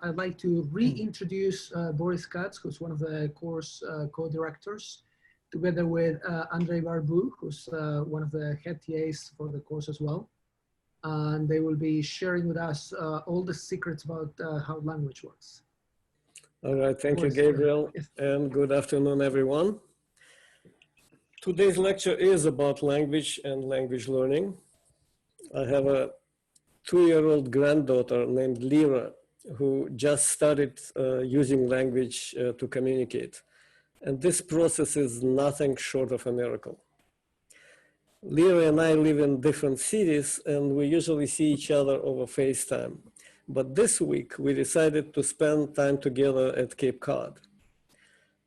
I'd like to reintroduce Boris Katz, who's one of the course co-directors, together with Andrei Barbu, who's one of the head TAs for the course as well. And they will be sharing with us all the secrets about how language works. All right, thank you, Gabriel, and good afternoon, everyone. Today's lecture is about language and language learning. I have a 2-year-old granddaughter named Lyra, who just started using language to communicate. And this process is nothing short of a miracle. Lyra and I live in different cities, and we usually see each other over FaceTime. But this week, we decided to spend time together at Cape Cod.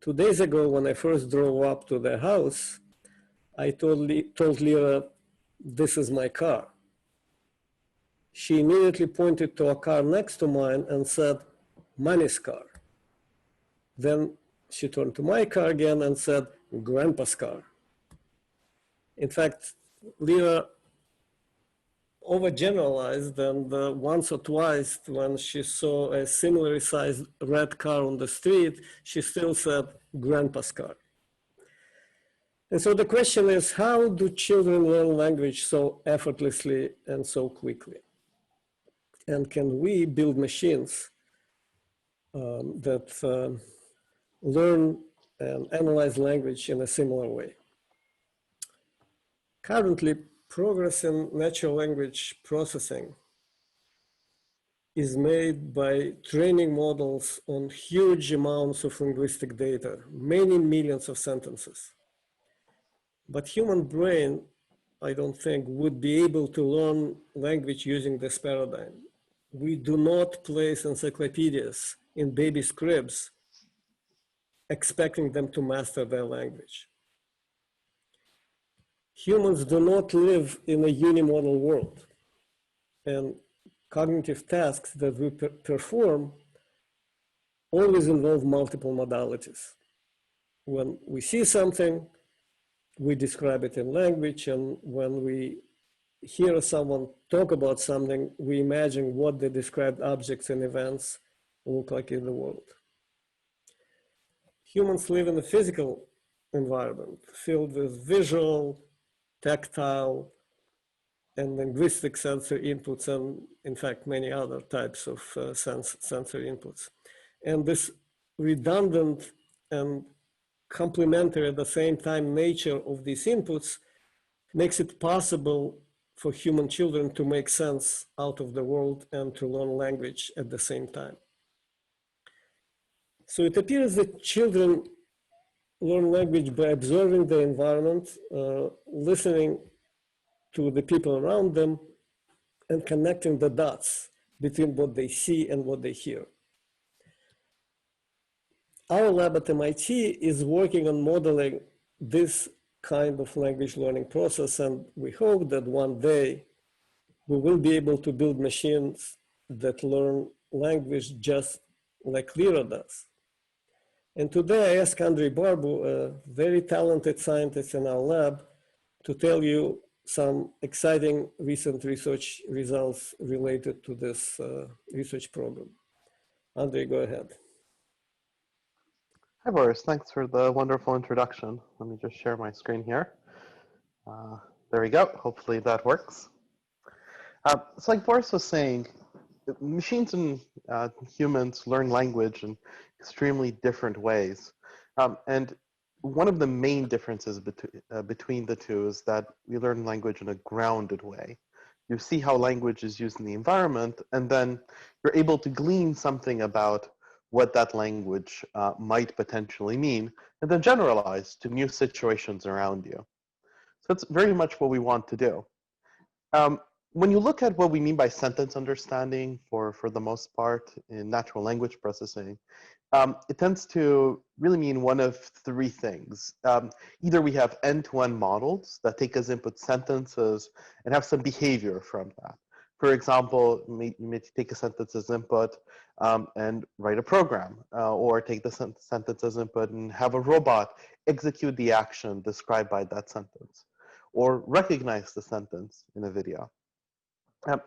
2 days ago, when I first drove up to their house, I told Lyra, "This is my car." She immediately pointed to a car next to mine and said, "Mommy's car." Then she turned to my car again and said, "Grandpa's car." In fact, Lyra overgeneralized, and once or twice when she saw a similarly sized red car on the street, she still said, "Grandpa's car." And so the question is, how do children learn language so effortlessly and so quickly? And can we build machines that learn and analyze language in a similar way? Currently, progress in natural language processing is made by training models on huge amounts of linguistic data, many millions of sentences. But human brain, I don't think, would be able to learn language using this paradigm. We do not place encyclopedias in babies' cribs expecting them to master their language. Humans do not live in a unimodal world, and cognitive tasks that we perform always involve multiple modalities. When we see something, we describe it in language, and when we hear someone talk about something, we imagine what the described objects and events look like in the world. Humans live in a physical environment filled with visual, tactile, and linguistic sensory inputs, and in fact, many other types of sensory inputs. And this redundant and complementary at the same time nature of these inputs makes it possible for human children to make sense out of the world and to learn language at the same time. So it appears that children learn language by observing the environment, listening to the people around them, and connecting the dots between what they see and what they hear. Our lab at MIT is working on modeling this kind of language learning process, and we hope that one day we will be able to build machines that learn language just like Lyra does. And today I asked Andrei Barbu, a very talented scientist in our lab, to tell you some exciting recent research results related to this research program. Andrei, go ahead. Hi, Boris. Thanks for the wonderful introduction. Let me just share my screen here. There we go. Hopefully that works. So like Boris was saying, machines and humans learn language in extremely different ways. And one of the main differences between the two is that we learn language in a grounded way. You see how language is used in the environment, and then you're able to glean something about what that language might potentially mean, and then generalize to new situations around you. So that's very much what we want to do. When you look at what we mean by sentence understanding for the most part in natural language processing, it tends to really mean one of three things. Either we have end-to-end models that take as input sentences and have some behavior from that. For example, you may take a sentence as input and write a program, or take the sentence as input and have a robot execute the action described by that sentence, or recognize the sentence in a video.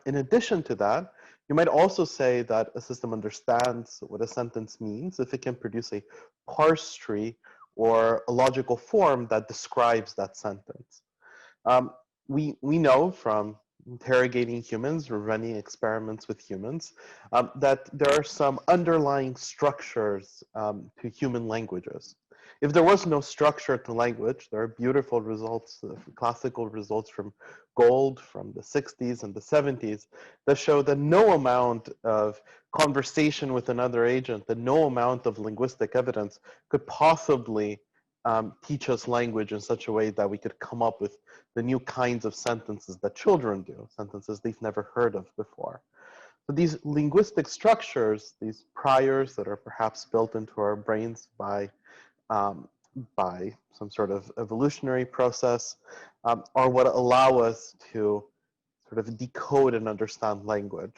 In addition to that, You might also say that a system understands what a sentence means if it can produce a parse tree or a logical form that describes that sentence. We know from interrogating humans or running experiments with humans that there are some underlying structures to human languages. If there was no structure to language, there are beautiful results, classical results from Gold from the 60s and the 70s that show that no amount of conversation with another agent, that no amount of linguistic evidence could possibly teach us language in such a way that we could come up with the new kinds of sentences that children do, sentences they've never heard of before. So these linguistic structures, these priors that are perhaps built into our brains by some sort of evolutionary process, are what allow us to sort of decode and understand language.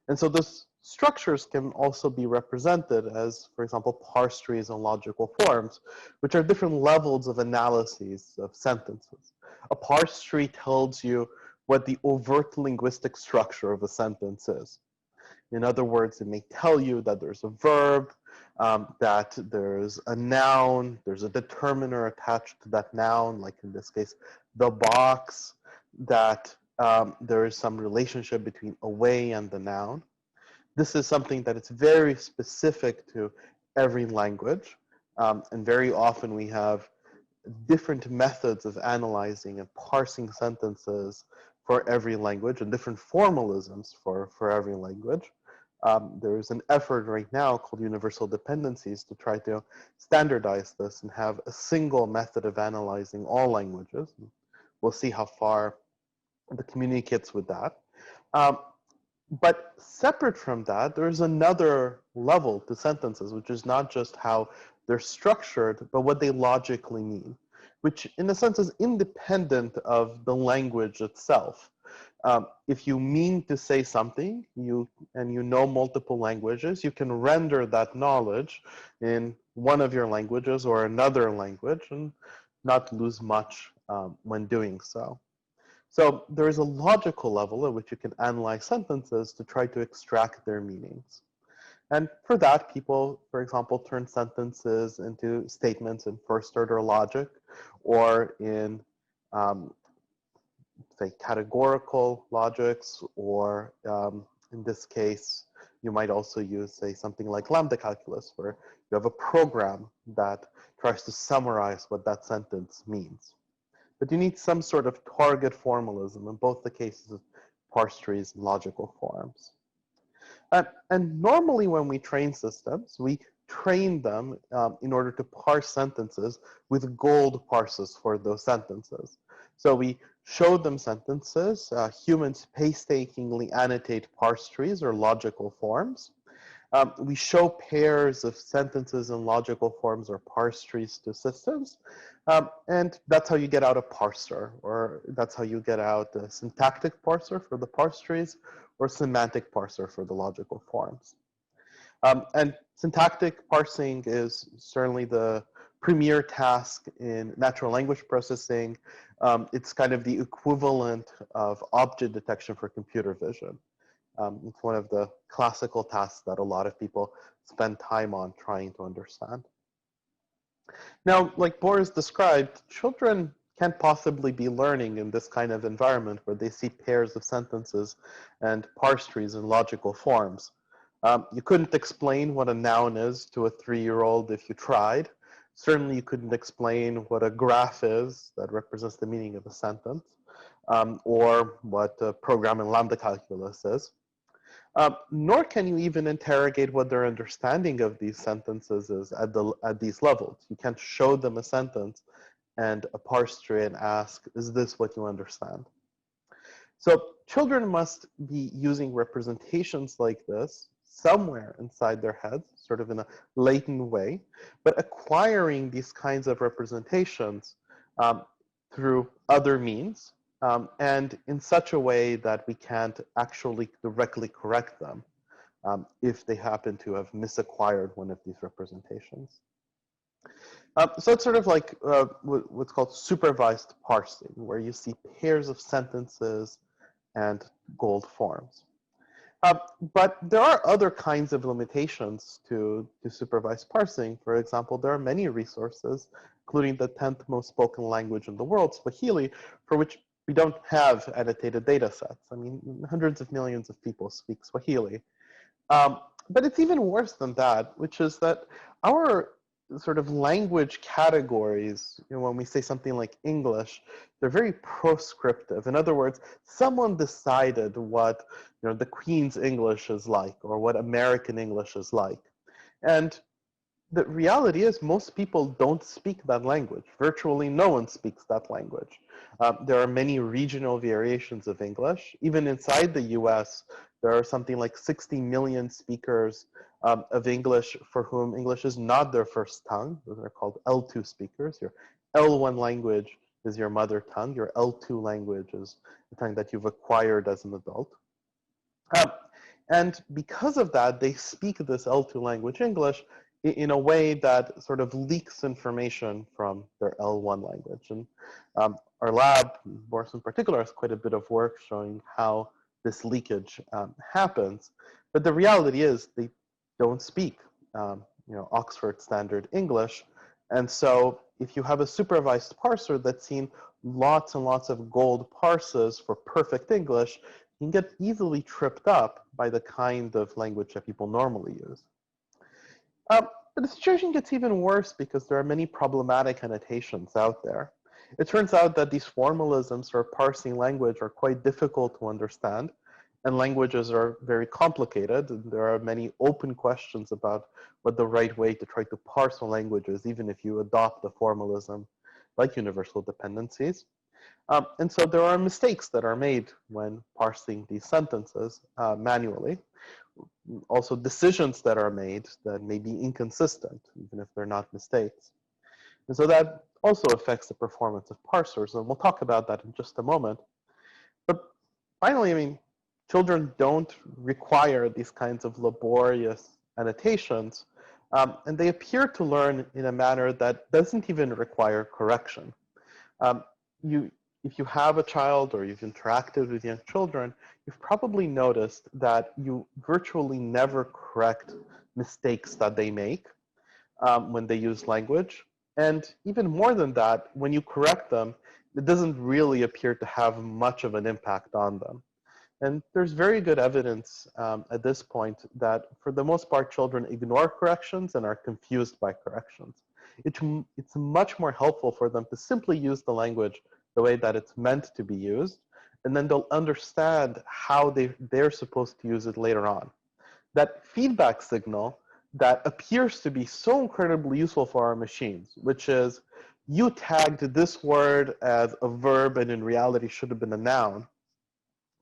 And so those structures can also be represented as, for example, parse trees and logical forms, which are different levels of analyses of sentences. A parse tree tells you what the overt linguistic structure of a sentence is. In other words, it may tell you that there's a verb, that there's a noun, there's a determiner attached to that noun, like in this case, the box, that there is some relationship between away and the noun. This is something that is very specific to every language. And very often we have different methods of analyzing and parsing sentences for every language and different formalisms for every language. There's an effort right now called Universal Dependencies to try to standardize this and have a single method of analyzing all languages. We'll see how far the community gets with that. But separate from that, there's another level to sentences, which is not just how they're structured, but what they logically mean, which in a sense is independent of the language itself. If you mean to say something, and you know multiple languages, you can render that knowledge in one of your languages or another language and not lose much when doing so. So there is a logical level at which you can analyze sentences to try to extract their meanings. And for that, people, for example, turn sentences into statements in first-order logic or in, say, categorical logics, or in this case, you might also use, say, something like lambda calculus, where you have a program that tries to summarize what that sentence means. But you need some sort of target formalism in both the cases of parse trees and logical forms. And normally when we train systems, we train them in order to parse sentences with gold parses for those sentences. So we show them sentences. Humans painstakingly annotate parse trees or logical forms. We show pairs of sentences and logical forms or parse trees to systems. And that's how you get out a parser, or that's how you get out a syntactic parser for the parse trees, or semantic parser for the logical forms. And syntactic parsing is certainly the premier task in natural language processing. It's kind of the equivalent of object detection for computer vision. It's one of the classical tasks that a lot of people spend time on trying to understand. Now, like Boris described, children can't possibly be learning in this kind of environment where they see pairs of sentences and parse trees in logical forms. You couldn't explain what a noun is to a 3-year-old if you tried. Certainly, you couldn't explain what a graph is that represents the meaning of a sentence, or what a program in lambda calculus is. Nor can you even interrogate what their understanding of these sentences is at these levels. You can't show them a sentence and a parse tree and ask, is this what you understand? So children must be using representations like this somewhere inside their heads, sort of in a latent way, but acquiring these kinds of representations through other means, and in such a way that we can't actually directly correct them if they happen to have misacquired one of these representations. So it's sort of like what's called supervised parsing, where you see pairs of sentences and gold forms. But there are other kinds of limitations to supervised parsing. For example, there are many resources, including the 10th most spoken language in the world, Swahili, for which we don't have annotated data sets. I mean, hundreds of millions of people speak Swahili. But it's even worse than that, which is that our sort of language categories, when we say something like English, they're very proscriptive. In other words, someone decided what the Queen's English is like, or what American English is like. And the reality is most people don't speak that language. Virtually no one speaks that language. There are many regional variations of English. Even inside the US, there are something like 60 million speakers of English for whom English is not their first tongue. Those are called L2 speakers. Your L1 language is your mother tongue. Your L2 language is the tongue that you've acquired as an adult. And because of that, they speak this L2 language English in a way that sort of leaks information from their L1 language. And our lab, Boris in particular, has quite a bit of work showing how this leakage happens. But the reality is they don't speak Oxford Standard English. And so if you have a supervised parser that's seen lots and lots of gold parses for perfect English, you can get easily tripped up by the kind of language that people normally use. But the situation gets even worse because there are many problematic annotations out there. It turns out that these formalisms for parsing language are quite difficult to understand, and languages are very complicated. And there are many open questions about what the right way to try to parse a language is, even if you adopt a formalism like universal dependencies. And so there are mistakes that are made when parsing these sentences manually. Also decisions that are made that may be inconsistent, even if they're not mistakes. And so that also affects the performance of parsers, and we'll talk about that in just a moment. But finally, I mean, children don't require these kinds of laborious annotations, and they appear to learn in a manner that doesn't even require correction. If you have a child or you've interacted with young children, you've probably noticed that you virtually never correct mistakes that they make when they use language. And even more than that, when you correct them, it doesn't really appear to have much of an impact on them. And there's very good evidence at this point that for the most part, children ignore corrections and are confused by corrections. It's much more helpful for them to simply use the language the way that it's meant to be used, and then they'll understand how they're supposed to use it later on. That feedback signal that appears to be so incredibly useful for our machines, which is you tagged this word as a verb and in reality should have been a noun,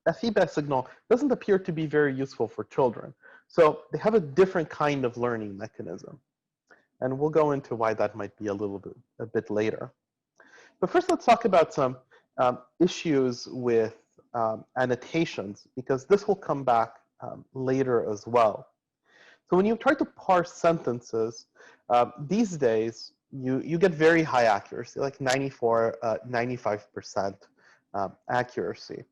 that feedback signal doesn't appear to be very useful for children. So they have a different kind of learning mechanism. And we'll go into why that might be a bit later. But first, let's talk about some issues with annotations, because this will come back later as well. So when you try to parse sentences, these days, you get very high accuracy, like 95% accuracy.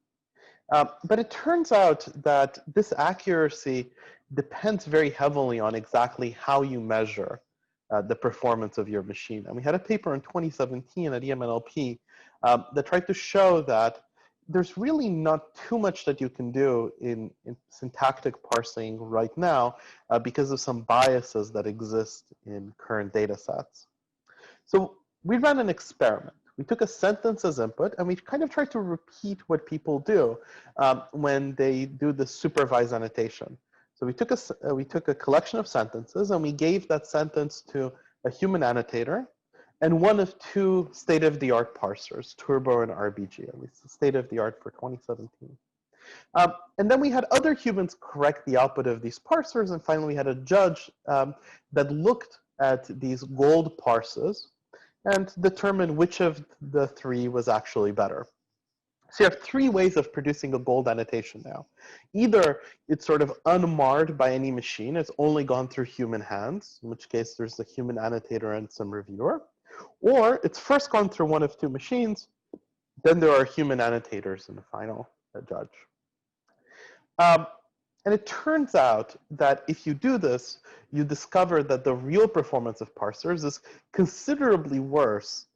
But it turns out that this accuracy depends very heavily on exactly how you measure the performance of your machine. And we had a paper in 2017 at EMNLP that tried to show that there's really not too much that you can do in syntactic parsing right now because of some biases that exist in current data sets. So we ran an experiment. We took a sentence as input, and we kind of tried to repeat what people do when they do the supervised annotation. So we took a collection of sentences, and we gave that sentence to a human annotator and one of two state-of-the-art parsers, Turbo and RBG, at least state-of-the-art for 2017. And then we had other humans correct the output of these parsers, and finally we had a judge that looked at these gold parses and determined which of the three was actually better. So you have three ways of producing a gold annotation now. Either it's sort of unmarred by any machine, it's only gone through human hands, in which case there's a human annotator and some reviewer. Or it's first gone through one of two machines, then there are human annotators and the final judge. And it turns out that if you do this, you discover that the real performance of parsers is considerably worse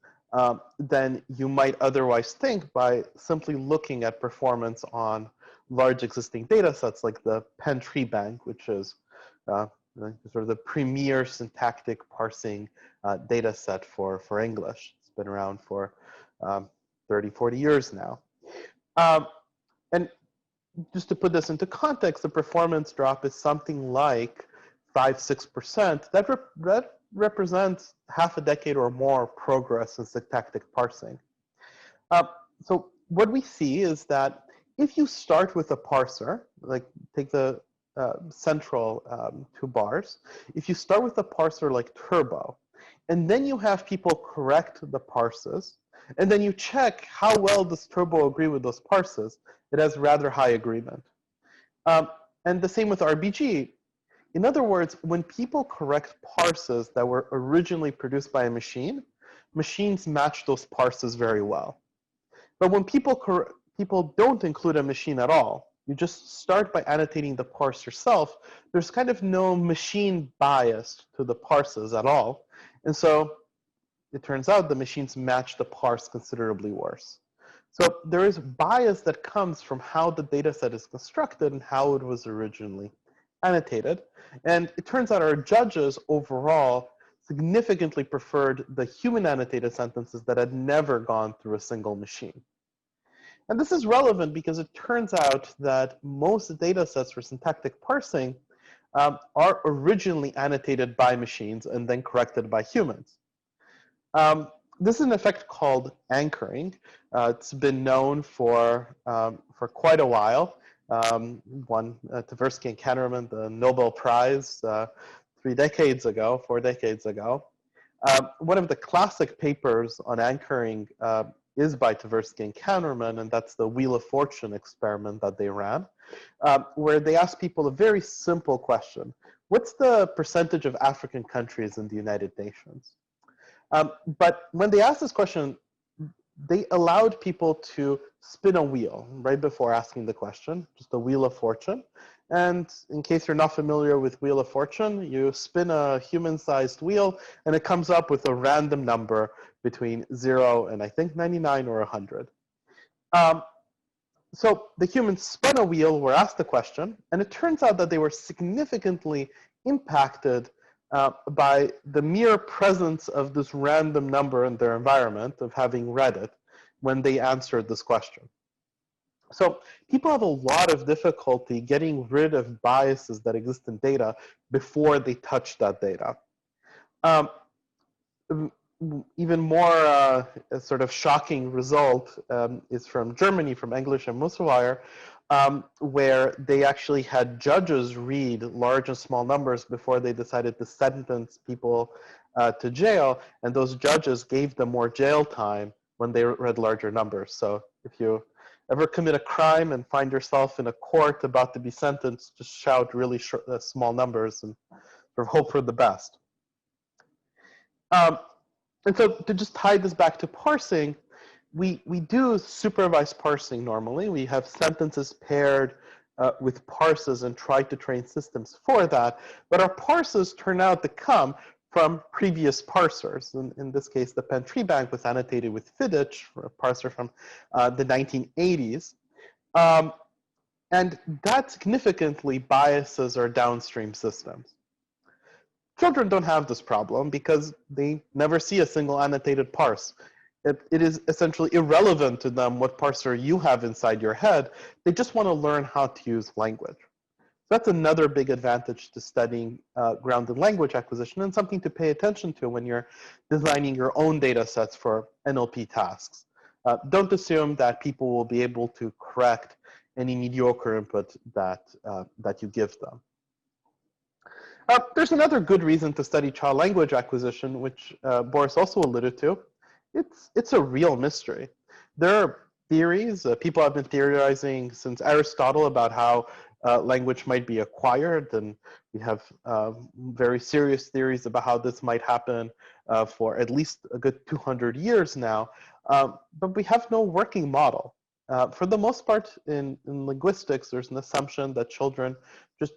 than you might otherwise think by simply looking at performance on large existing data sets like the Penn Tree Bank, which is sort of the premier syntactic parsing data set for English. It's been around for 30, 40 years now. And just to put this into context, the performance drop is something like 5–6%. That represents half a decade or more progress in syntactic parsing. So what we see is that if you start with a parser, like take the central 2 bars, if you start with a parser like Turbo, and then you have people correct the parses, and then you check how well does Turbo agree with those parses, it has rather high agreement. And the same with RBG. In other words, when people correct parses that were originally produced by a machine, machines match those parses very well. But when people don't include a machine at all, you just start by annotating the parse yourself, there's kind of no machine bias to the parses at all. And so it turns out the machines match the parse considerably worse. So there is bias that comes from how the data set is constructed and how it was originally annotated. And it turns out our judges overall significantly preferred the human annotated sentences that had never gone through a single machine. And this is relevant because it turns out that most data sets for syntactic parsing are originally annotated by machines and then corrected by humans. This is an effect called anchoring. It's been known for quite a while. Won Tversky and Kahneman the Nobel Prize 4 decades ago. One of the classic papers on anchoring is by Tversky and Kahneman, and that's the Wheel of Fortune experiment that they ran, where they asked people a very simple question. What's the percentage of African countries in the United Nations? But when they asked this question, they allowed people to spin a wheel right before asking the question, just a Wheel of Fortune. And in case you're not familiar with Wheel of Fortune, you spin a human-sized wheel, and it comes up with a random number between 0 and I think 99 or 100. So the humans spun a wheel, were asked the question, and it turns out that they were significantly impacted by the mere presence of this random number in their environment, of having read it, when they answered this question. So people have a lot of difficulty getting rid of biases that exist in data before they touch that data. Even more sort of shocking result is from Germany, from English and Musselweier, where they actually had judges read large and small numbers before they decided to sentence people to jail, and those judges gave them more jail time when they read larger numbers. So if you ever commit a crime and find yourself in a court about to be sentenced, just shout really small numbers and sort of hope for the best. And so to just tie this back to parsing, we do supervised parsing normally. We have sentences paired with parses and try to train systems for that. But our parses turn out to come from previous parsers. In this case, the Penn Tree Bank was annotated with Fiddich, a parser from the 1980s. And that significantly biases our downstream systems. Children don't have this problem because they never see a single annotated parse. It is essentially irrelevant to them what parser you have inside your head. They just want to learn how to use language. That's another big advantage to studying grounded language acquisition, and something to pay attention to when you're designing your own data sets for NLP tasks. Don't assume that people will be able to correct any mediocre input that you give them. There's another good reason to study child language acquisition, which Boris also alluded to. It's a real mystery. There are theories. People have been theorizing since Aristotle about how language might be acquired, and we have very serious theories about how this might happen for at least a good 200 years now. But we have no working model. for the most part in linguistics, there's an assumption that children just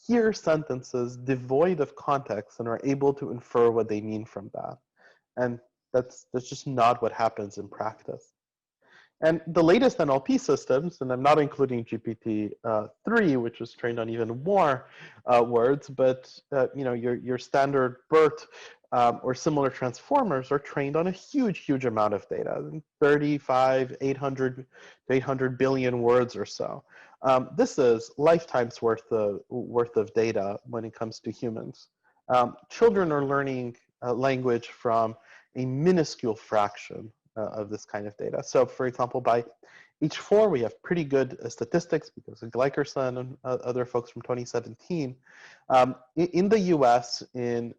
hear sentences devoid of context and are able to infer what they mean from that. And that's just not what happens in practice. And the latest NLP systems, and I'm not including GPT-3, which was trained on even more words, but your standard BERT or similar transformers are trained on a huge amount of data, 800 to 800 billion words or so. This is lifetimes worth of data when it comes to humans. Children are learning language from a minuscule fraction of this kind of data. So for example, by age 4, we have pretty good statistics because of Gleikerson and other folks from 2017. In the US, in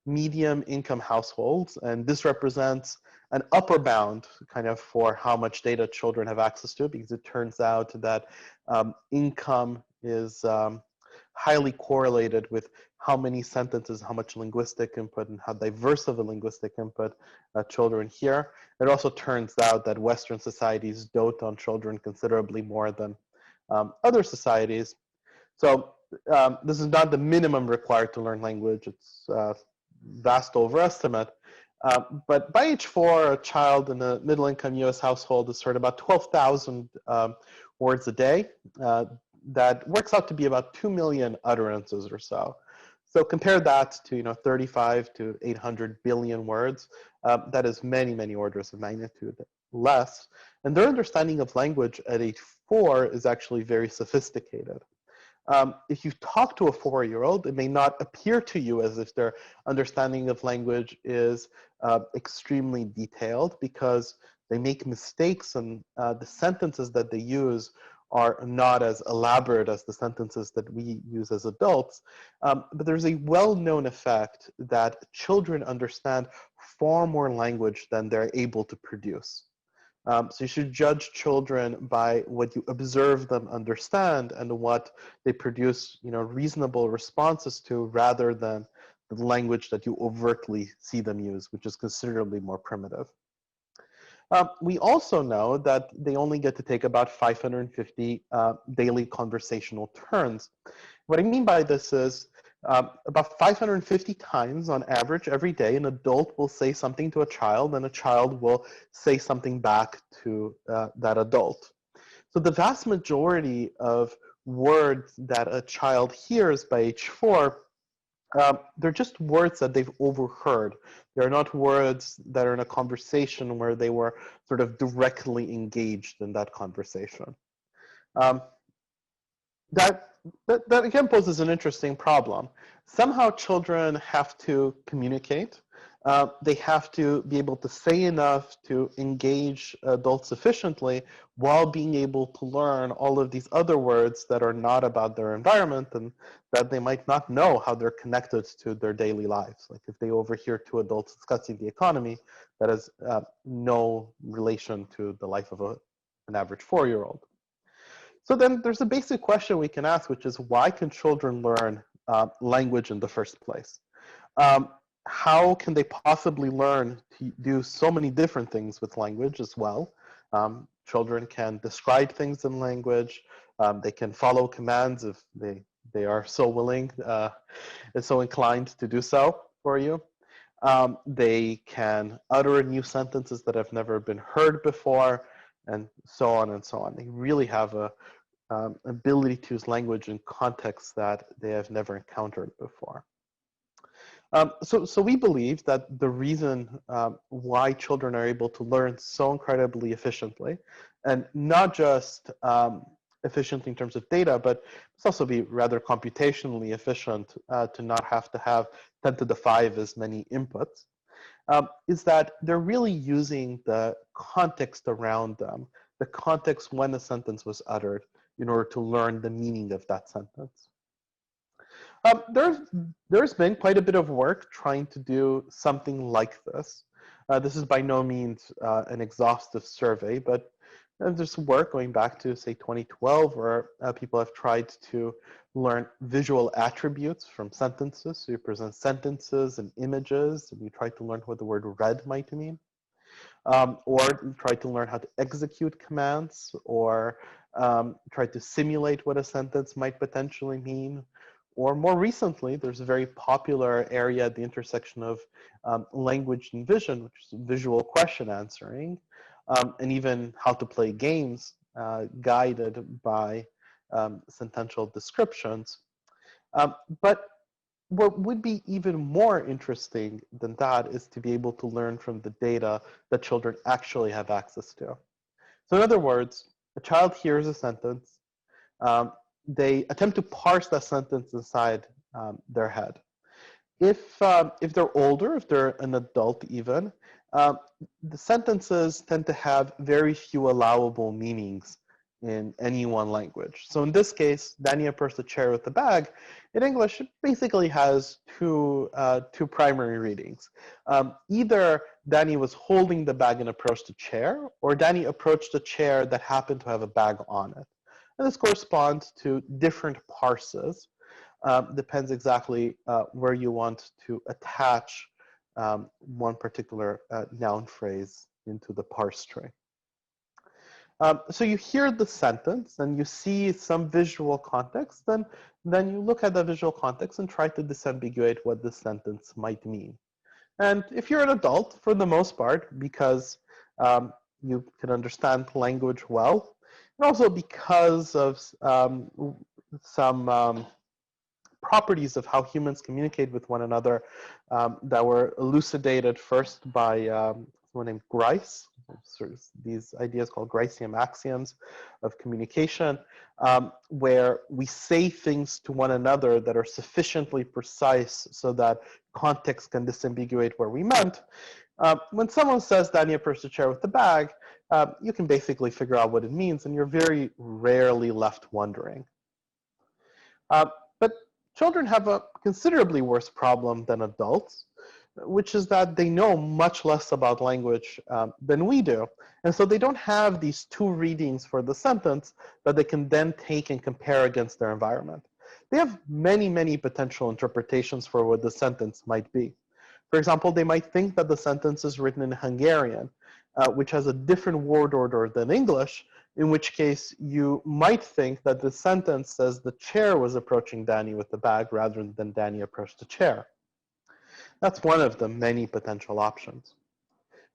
medium income households, and this represents an upper bound kind of for how much data children have access to, because it turns out that income is highly correlated with how many sentences, how much linguistic input, and how diverse of a linguistic input children hear. It also turns out that Western societies dote on children considerably more than other societies. So this is not the minimum required to learn language. It's vast overestimate. But by age 4, a child in a middle-income US household is heard about 12,000 words a day. That works out to be about 2 million utterances or so. So compare that to 35 to 800 billion words. That is many orders of magnitude less. And their understanding of language at age 4 is actually very sophisticated. If you talk to a 4-year-old, it may not appear to you as if their understanding of language is extremely detailed, because they make mistakes, and the sentences that they use are not as elaborate as the sentences that we use as adults. But there's a well-known effect that children understand far more language than they're able to produce. So you should judge children by what you observe them understand and what they produce, reasonable responses to, rather than the language that you overtly see them use, which is considerably more primitive. We also know that they only get to take about 550 daily conversational turns. What I mean by this is about 550 times on average every day, an adult will say something to a child, and a child will say something back to that adult. So the vast majority of words that a child hears by age 4, they're just words that they've overheard. They're not words that are in a conversation where they were sort of directly engaged in that conversation. That again poses an interesting problem. Somehow children have to communicate. They have to be able to say enough to engage adults sufficiently while being able to learn all of these other words that are not about their environment and that they might not know how they're connected to their daily lives. Like if they overhear 2 adults discussing the economy, that has no relation to the life of an average 4-year-old. So then there's a basic question we can ask, which is, why can children learn language in the first place? How can they possibly learn to do so many different things with language as well? Children can describe things in language. They can follow commands if they are so willing and so inclined to do so for you. They can utter new sentences that have never been heard before, and so on and so on. They really have a ability to use language in contexts that they have never encountered before. So we believe that the reason why children are able to learn so incredibly efficiently, and not just efficient in terms of data, but it's also be rather computationally efficient to not have to have 10 to the 5 as many inputs, is that they're really using the context around them, the context when a sentence was uttered, in order to learn the meaning of that sentence. There's been quite a bit of work trying to do something like this. This is by no means an exhaustive survey, but there's work going back to, say, 2012, where people have tried to learn visual attributes from sentences. So you present sentences and images, and you try to learn what the word red might mean. or try to learn how to execute commands, or try to simulate what a sentence might potentially mean. Or more recently, there's a very popular area at the intersection of language and vision, which is visual question answering, and even how to play games guided by sentential descriptions. But what would be even more interesting than that is to be able to learn from the data that children actually have access to. So in other words, a child hears a sentence, they attempt to parse that sentence inside their head. If they're older, if they're an adult even, the sentences tend to have very few allowable meanings in any one language. So in this case, Danny approached the chair with the bag. In English, it basically has two primary readings. Either Danny was holding the bag and approached the chair, or Danny approached a chair that happened to have a bag on it. And this corresponds to different parses. Depends exactly where you want to attach one particular noun phrase into the parse string. So you hear the sentence and you see some visual context, then you look at the visual context and try to disambiguate what the sentence might mean. And if you're an adult, for the most part, because you can understand language well, and also because of some properties of how humans communicate with one another that were elucidated first by someone named Grice. Sort of these ideas called Gracium axioms of communication, where we say things to one another that are sufficiently precise so that context can disambiguate where we meant. When someone says Danny approached the chair with the bag, you can basically figure out what it means, and you're very rarely left wondering. But children have a considerably worse problem than adults, which is that they know much less about language than we do. And so they don't have these two readings for the sentence that they can then take and compare against their environment. They have many, many potential interpretations for what the sentence might be. For example, they might think that the sentence is written in Hungarian, which has a different word order than English, in which case you might think that the sentence says the chair was approaching Danny with the bag rather than Danny approached the chair. That's one of the many potential options.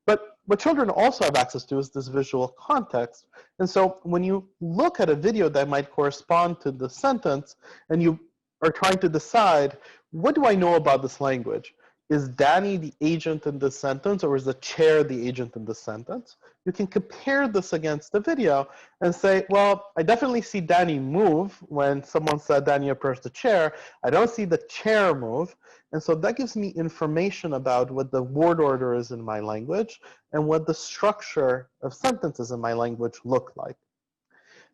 But what children also have access to is this visual context. And so when you look at a video that might correspond to the sentence, and you are trying to decide, what do I know about this language? Is Danny the agent in this sentence, or is the chair the agent in this sentence? You can compare this against the video and say, well, I definitely see Danny move when someone said Danny approached the chair. I don't see the chair move. And so that gives me information about what the word order is in my language and what the structure of sentences in my language look like.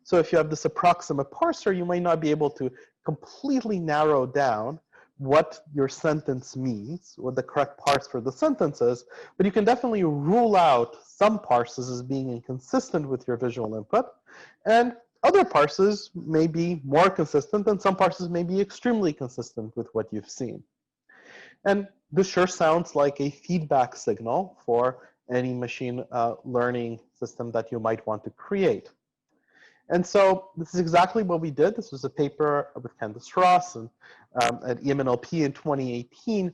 So if you have this approximate parser, you might not be able to completely narrow down what your sentence means, what the correct parse for the sentence is, but you can definitely rule out some parses as being inconsistent with your visual input, and other parses may be more consistent, and some parses may be extremely consistent with what you've seen. And this sure sounds like a feedback signal for any machine learning system that you might want to create. And so this is exactly what we did. This was a paper with Candace Ross and at EMNLP in 2018,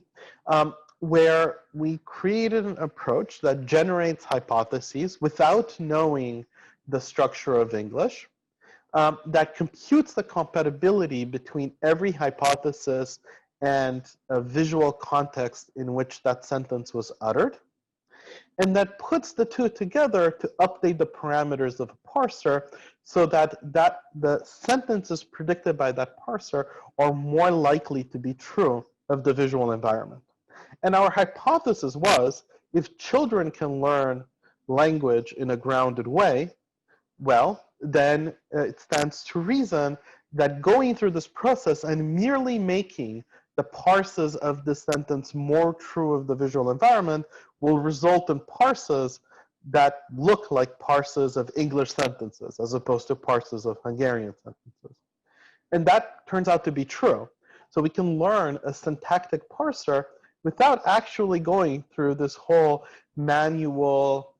where we created an approach that generates hypotheses without knowing the structure of English, that computes the compatibility between every hypothesis and a visual context in which that sentence was uttered, and that puts the two together to update the parameters of a parser so that the sentences predicted by that parser are more likely to be true of the visual environment. And our hypothesis was, if children can learn language in a grounded way, well, then it stands to reason that going through this process and merely making the parses of the sentence more true of the visual environment will result in parses that look like parses of English sentences as opposed to parses of Hungarian sentences. And that turns out to be true. So we can learn a syntactic parser without actually going through this whole manual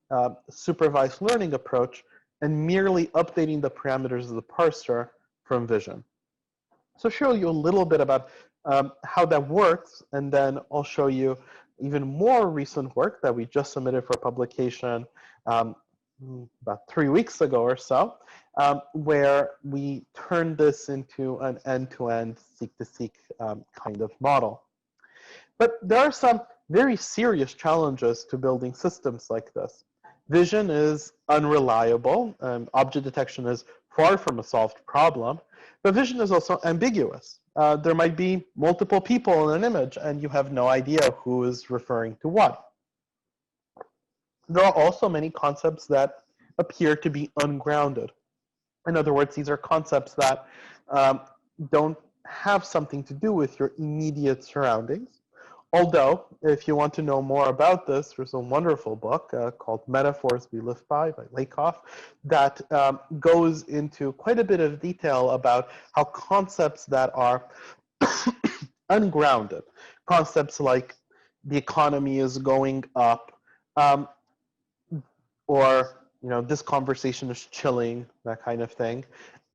supervised learning approach and merely updating the parameters of the parser from vision. So I'll show you a little bit about how that works, and then I'll show you even more recent work that we just submitted for publication about 3 weeks ago or so, where we turned this into an end-to-end seek-to-seek kind of model. But there are some very serious challenges to building systems like this. Vision is unreliable, and object detection is far from a solved problem, but vision is also ambiguous. There might be multiple people in an image, and you have no idea who is referring to what. There are also many concepts that appear to be ungrounded. In other words, these are concepts that don't have something to do with your immediate surroundings. Although, if you want to know more about this, there's a wonderful book called Metaphors We Live by Lakoff that goes into quite a bit of detail about how concepts that are ungrounded, concepts like the economy is going up, or this conversation is chilling, that kind of thing,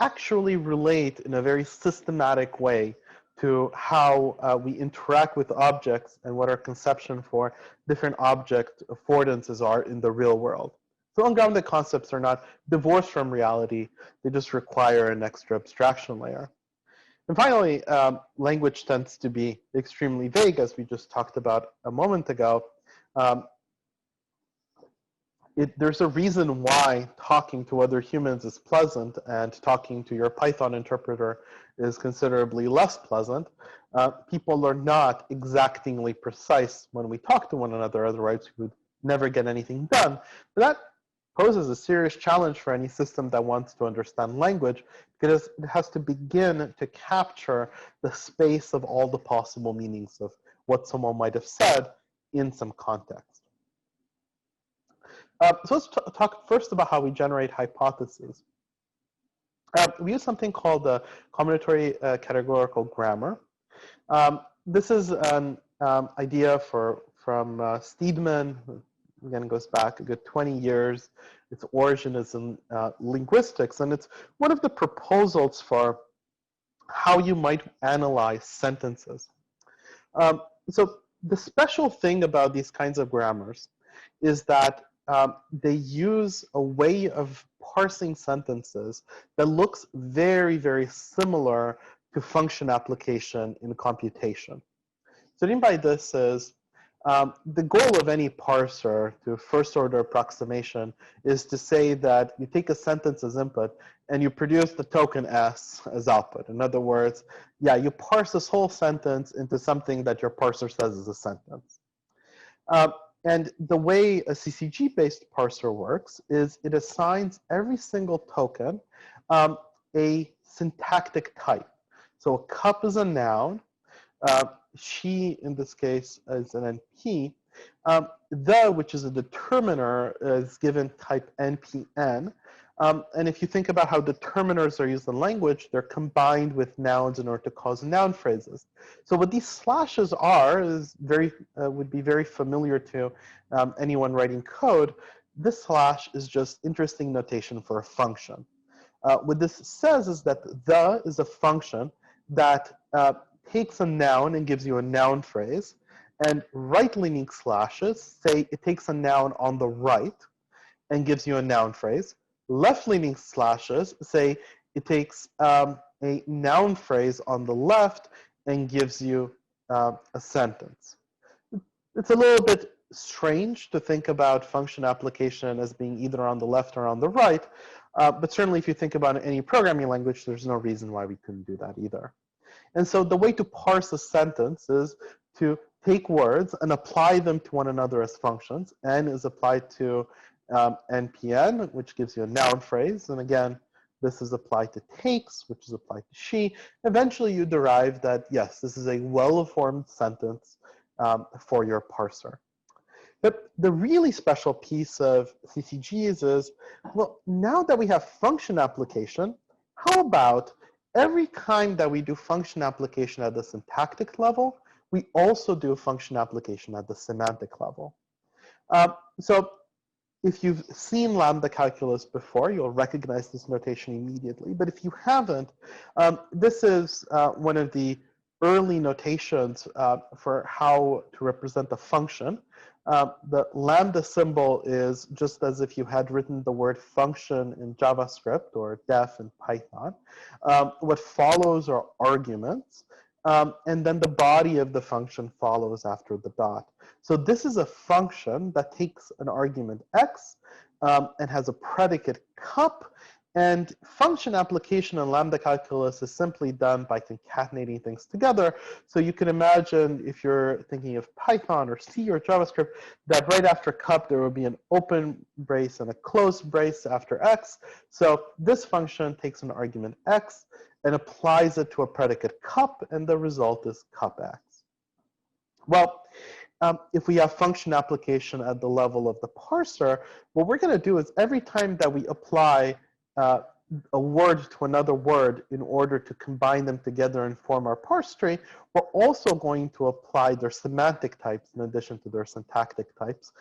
actually relate in a very systematic way to how we interact with objects and what our conception for different object affordances are in the real world. So ungrounded concepts are not divorced from reality, they just require an extra abstraction layer. And finally, language tends to be extremely vague, as we just talked about a moment ago. There's a reason why talking to other humans is pleasant and talking to your Python interpreter is considerably less pleasant. People are not exactingly precise when we talk to one another, otherwise we would never get anything done. But that poses a serious challenge for any system that wants to understand language, because it has to begin to capture the space of all the possible meanings of what someone might have said in some context. So let's talk first about how we generate hypotheses. We use something called the Combinatory Categorical Grammar. This is an idea from Steedman. Again, goes back a good 20 years. Its origin is in linguistics, and it's one of the proposals for how you might analyze sentences. So the special thing about these kinds of grammars is that they use a way of parsing sentences that looks very, very similar to function application in computation. So what I mean by this is the goal of any parser to first order approximation is to say that you take a sentence as input and you produce the token S as output. In other words, yeah, you parse this whole sentence into something that your parser says is a sentence. And the way a Ccg-based parser works is it assigns every single token a syntactic type. So a cup is a noun. She, in this case, is an NP. The, which is a determiner, is given type NPN. And if you think about how determiners are used in language, they're combined with nouns in order to cause noun phrases. So what these slashes are is would be very familiar to anyone writing code. This slash is just interesting notation for a function. What this says is that the is a function that takes a noun and gives you a noun phrase, and right-leaning slashes say it takes a noun on the right and gives you a noun phrase. Left-leaning slashes say it takes a noun phrase on the left and gives you a sentence. It's a little bit strange to think about function application as being either on the left or on the right, but certainly if you think about any programming language, there's no reason why we couldn't do that either. And so the way to parse a sentence is to take words and apply them to one another as functions. N is applied to NPN, which gives you a noun phrase. And again, this is applied to takes, which is applied to she. Eventually, you derive that, yes, this is a well-formed sentence for your parser. But the really special piece of CCGs is, well, now that we have function application, how about every time that we do function application at the syntactic level, we also do function application at the semantic level? So if you've seen lambda calculus before, you'll recognize this notation immediately. But if you haven't, this is one of the early notations for how to represent a function. The lambda symbol is just as if you had written the word function in JavaScript or def in Python. What follows are arguments, and then the body of the function follows after the dot. So this is a function that takes an argument x and has a predicate cup. And function application in lambda calculus is simply done by concatenating things together. So you can imagine, if you're thinking of Python or C or JavaScript, that right after cup, there will be an open brace and a closed brace after x. So this function takes an argument x and applies it to a predicate cup, and the result is cup x. Well, if we have function application at the level of the parser, what we're going to do is every time that we apply a word to another word in order to combine them together and form our parse tree, we're also going to apply their semantic types in addition to their syntactic types.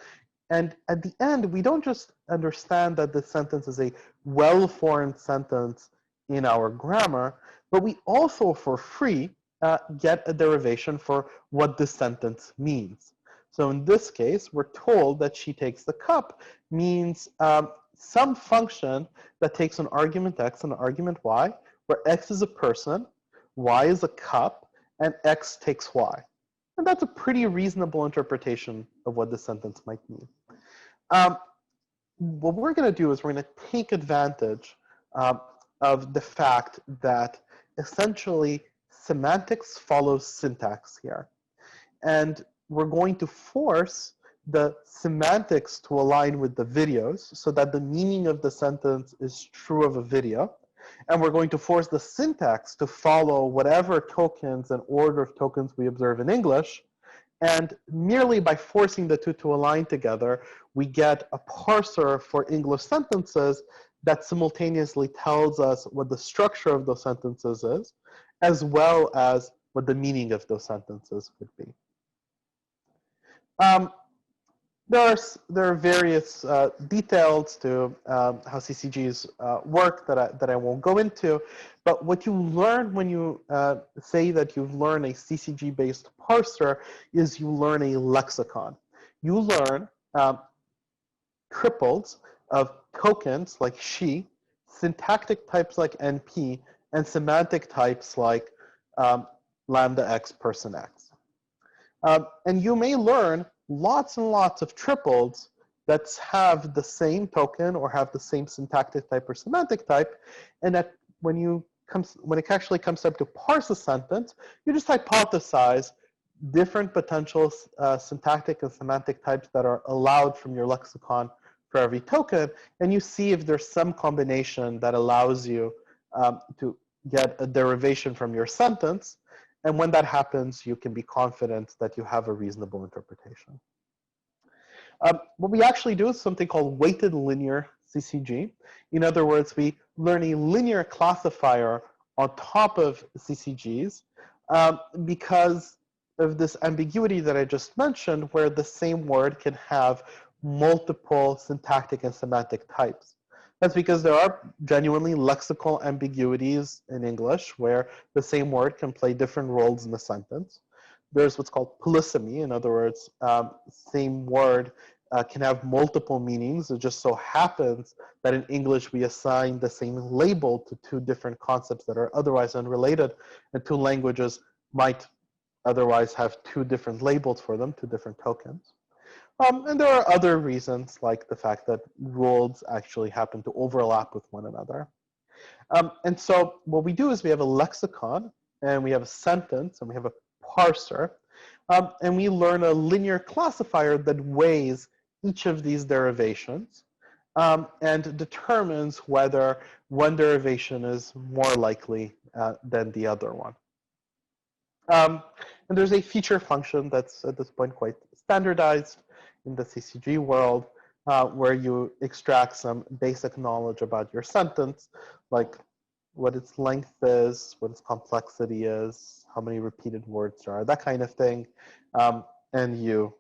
And at the end, we don't just understand that the sentence is a well-formed sentence in our grammar, but we also, for free, get a derivation for what this sentence means. So in this case, we're told that she takes the cup means some function that takes an argument x and an argument y, where x is a person, y is a cup, and x takes y. And that's a pretty reasonable interpretation of what this sentence might mean. What we're going to do is we're going to take advantage of the fact that essentially semantics follows syntax here. And we're going to force the semantics to align with the videos so that the meaning of the sentence is true of a video. And we're going to force the syntax to follow whatever tokens and order of tokens we observe in English. And merely by forcing the two to align together, we get a parser for English sentences that simultaneously tells us what the structure of those sentences is, as well as what the meaning of those sentences would be. There are various details to how CCGs work that I won't go into, but what you learn when you say that you've learned a CCG-based parser is you learn a lexicon. You learn triples of tokens like she, syntactic types like NP, and semantic types like lambda x, person x. And you may learn lots and lots of triples that have the same token or have the same syntactic type or semantic type, and that when it actually comes up to parse a sentence, you just hypothesize different potential syntactic and semantic types that are allowed from your lexicon for every token, and you see if there's some combination that allows you to get a derivation from your sentence. And when that happens, you can be confident that you have a reasonable interpretation. What we actually do is something called weighted linear CCG. In other words, we learn a linear classifier on top of CCGs because of this ambiguity that I just mentioned, where the same word can have multiple syntactic and semantic types. That's because there are genuinely lexical ambiguities in English where the same word can play different roles in the sentence. There's what's called polysemy. In other words, same word can have multiple meanings. It just so happens that in English we assign the same label to two different concepts that are otherwise unrelated, and two languages might otherwise have two different labels for them, two different tokens. And there are other reasons, like the fact that rules actually happen to overlap with one another. And so what we do is we have a lexicon, and we have a sentence, and we have a parser, and we learn a linear classifier that weighs each of these derivations and determines whether one derivation is more likely than the other one. And there's a feature function that's at this point quite standardized in the CCG world, where you extract some basic knowledge about your sentence, like what its length is, what its complexity is, how many repeated words there are, that kind of thing. And you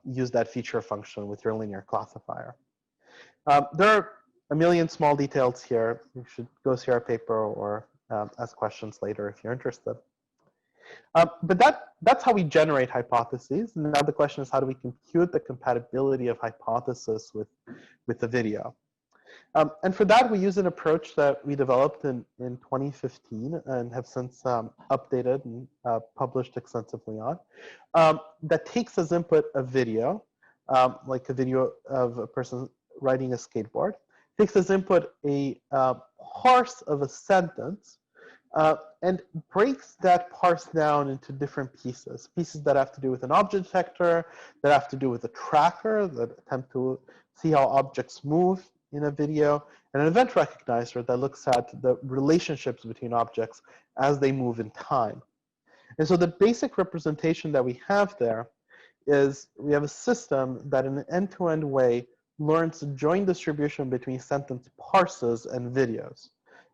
use that feature function with your linear classifier. There are a million small details here. You should go see our paper or ask questions later if you're interested. But that's how we generate hypotheses. Now the question is, how do we compute the compatibility of hypothesis with the video? And for that, we use an approach that we developed in 2015 and have since updated and published extensively on, that takes as input a video, like a video of a person riding a skateboard, takes as input a parse of a sentence, and breaks that parse down into different pieces. Pieces that have to do with an object detector, that have to do with a tracker, that attempt to see how objects move in a video, and an event recognizer that looks at the relationships between objects as they move in time. And so the basic representation that we have there is we have a system that in an end-to-end way learns a joint distribution between sentence parses and videos.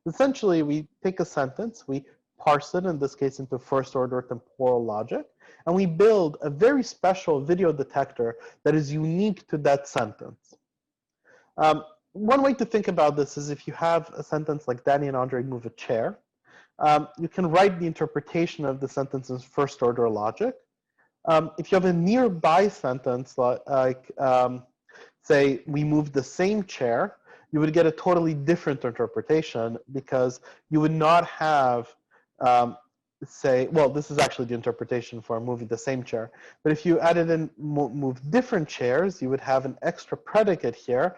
Essentially, we take a sentence, we parse it, in this case, into first-order temporal logic, and we build a very special video detector that is unique to that sentence. One way to think about this is if you have a sentence like Danny and Andrei move a chair, you can write the interpretation of the sentence in first-order logic. If you have a nearby sentence like say, we moved the same chair, you would get a totally different interpretation because you would not have, say, well, this is actually the interpretation for moving the same chair. But if you added in move different chairs, you would have an extra predicate here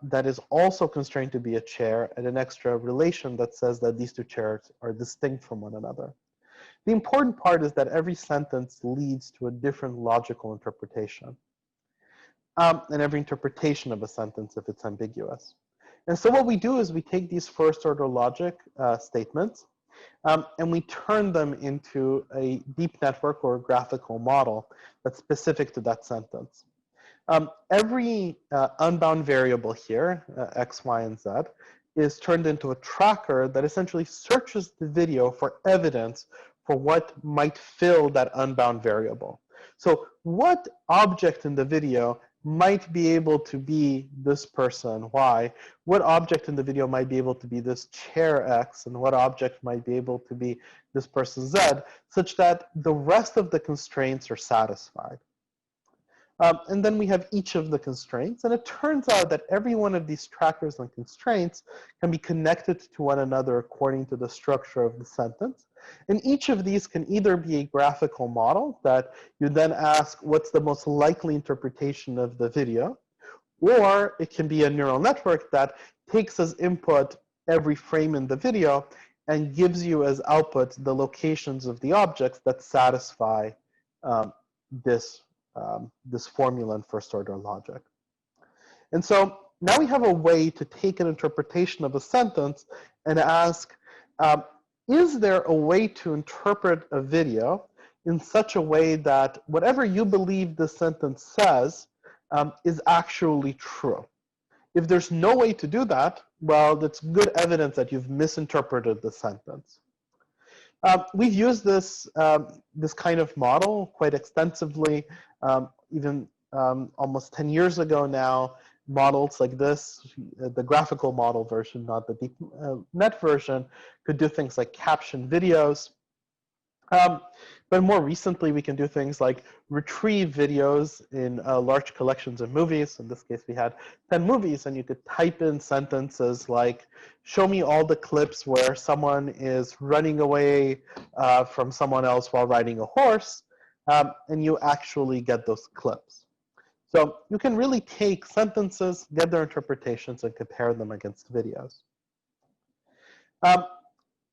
that is also constrained to be a chair and an extra relation that says that these two chairs are distinct from one another. The important part is that every sentence leads to a different logical interpretation. And every interpretation of a sentence if it's ambiguous. And so what we do is we take these first-order logic statements and we turn them into a deep network or a graphical model that's specific to that sentence. Every unbound variable here, X, Y, and Z, is turned into a tracker that essentially searches the video for evidence for what might fill that unbound variable. So what object in the video might be able to be this person, Y? What object in the video might be able to be this chair, X? And what object might be able to be this person, Z, such that the rest of the constraints are satisfied? And then we have each of the constraints. And it turns out that every one of these trackers and constraints can be connected to one another according to the structure of the sentence. And each of these can either be a graphical model that you then ask what's the most likely interpretation of the video, or it can be a neural network that takes as input every frame in the video and gives you as output the locations of the objects that satisfy this formula in first-order logic. And so now we have a way to take an interpretation of a sentence and ask, is there a way to interpret a video in such a way that whatever you believe the sentence says is actually true? If there's no way to do that, well, that's good evidence that you've misinterpreted the sentence. We've used this kind of model quite extensively, even almost 10 years ago now. Models like this, the graphical model version, not the deep net version, could do things like caption videos. But more recently, we can do things like retrieve videos in large collections of movies. In this case, we had 10 movies, and you could type in sentences like, show me all the clips where someone is running away from someone else while riding a horse, and you actually get those clips. So you can really take sentences, get their interpretations, and compare them against videos.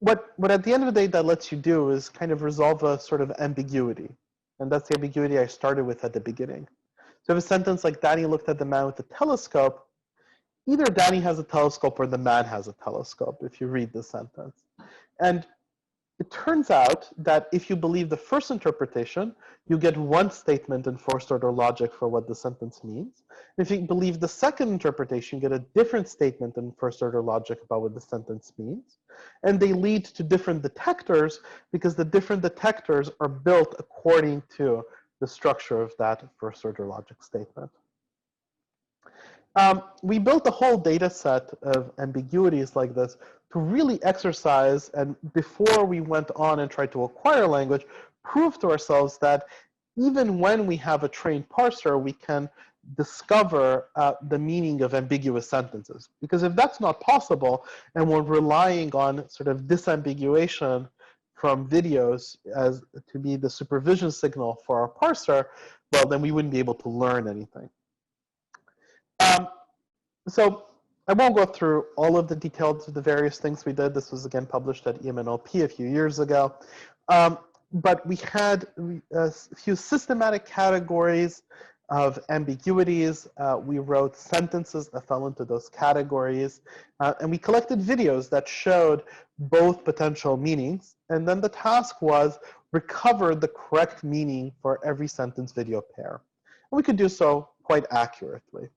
What at the end of the day that lets you do is kind of resolve a sort of ambiguity. And that's the ambiguity I started with at the beginning. So if a sentence like Danny looked at the man with a telescope, either Danny has a telescope or the man has a telescope if you read the sentence. And it turns out that if you believe the first interpretation, you get one statement in first-order logic for what the sentence means. If you believe the second interpretation, you get a different statement in first-order logic about what the sentence means. And they lead to different detectors because the different detectors are built according to the structure of that first-order logic statement. we built a whole data set of ambiguities like this to really exercise, and before we went on and tried to acquire language, prove to ourselves that even when we have a trained parser, we can discover the meaning of ambiguous sentences. Because if that's not possible, and we're relying on sort of disambiguation from videos as to be the supervision signal for our parser, well, then we wouldn't be able to learn anything. So I won't go through all of the details of the various things we did. This was again published at EMNLP a few years ago. But we had a few systematic categories of ambiguities. We wrote sentences that fell into those categories. And we collected videos that showed both potential meanings. And then the task was recover the correct meaning for every sentence video pair. And we could do so quite accurately.